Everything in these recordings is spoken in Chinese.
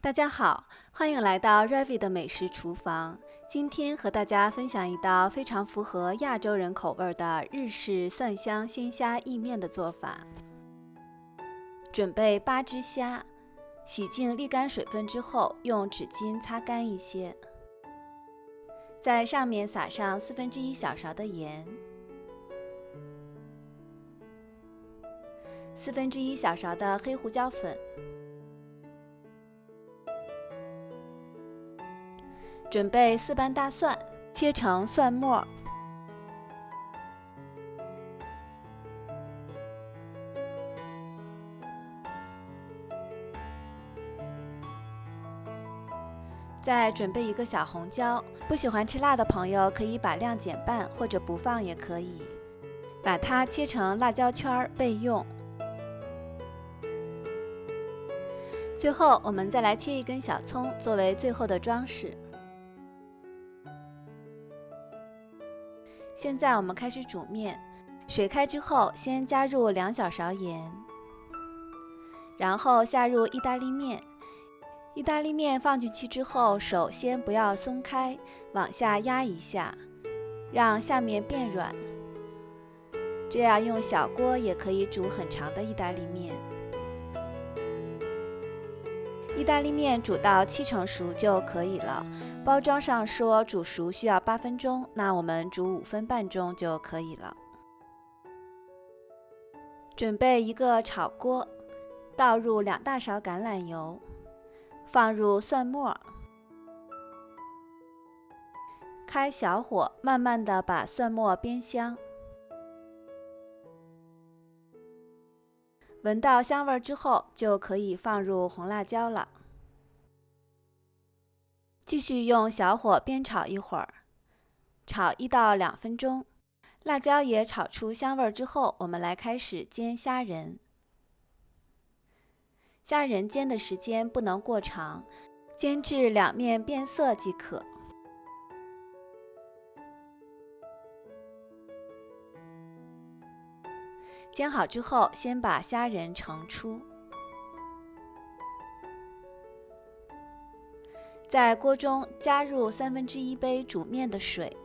大家好，欢迎来到 Ravi 的美食厨房。今天和大家分享一道非常符合亚洲人口味的日式蒜香鲜虾意面的做法。准备8只虾，洗净沥干水分之后，用纸巾擦干一些。在上面撒上1/4小勺的盐，1/4小勺的黑胡椒粉。准备4瓣大蒜，切成蒜末。再准备1个小红椒，不喜欢吃辣的朋友可以把量减半，或者不放也可以。把它切成辣椒圈备用。最后，我们再来切1根小葱作为最后的装饰。现在我们开始煮面，水开之后，先加入2小勺盐，然后下入意大利面。意大利面放进去之后，手先不要松开，往下压一下，让下面变软。这样用小锅也可以煮很长的意大利面。意大利面煮到70%熟就可以了。包装上说煮熟需要8分钟，那我们煮5分半钟就可以了。准备1个炒锅，倒入2大勺橄榄油，放入蒜末，开小火，慢慢地把蒜末煸香。闻到香味之后，就可以放入红辣椒了。继续用小火煸炒一会儿，炒1到2分钟。辣椒也炒出香味之后，我们来开始煎虾仁。虾仁煎的时间不能过长，煎至两面变色即可。煎好之后，先把虾仁盛出。在锅中加入1/3杯煮面的水，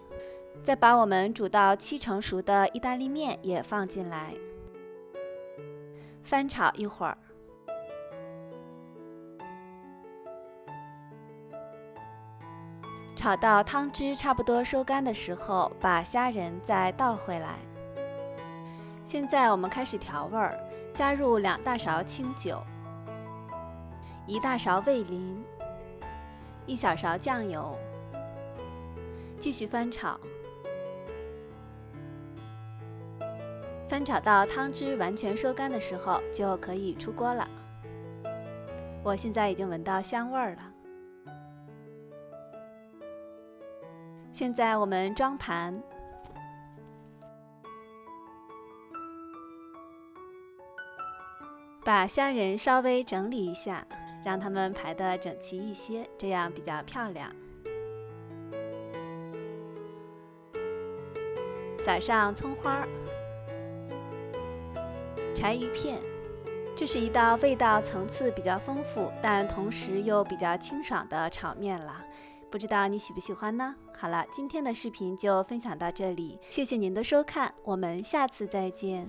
再把我们煮到70%熟的意大利面也放进来，翻炒一会儿。炒到汤汁差不多收干的时候，把虾仁再倒回来。现在我们开始调味儿，加入2大勺清酒，1大勺味淋，1小勺酱油，继续翻炒。翻炒到汤汁完全收干的时候，就可以出锅了。我现在已经闻到香味儿了。现在我们装盘，把虾仁稍微整理一下，让它们排得整齐一些，这样比较漂亮。撒上葱花、柴鱼片。这是一道味道层次比较丰富，但同时又比较清爽的炒面了。不知道你喜不喜欢呢？好了，今天的视频就分享到这里，谢谢您的收看，我们下次再见。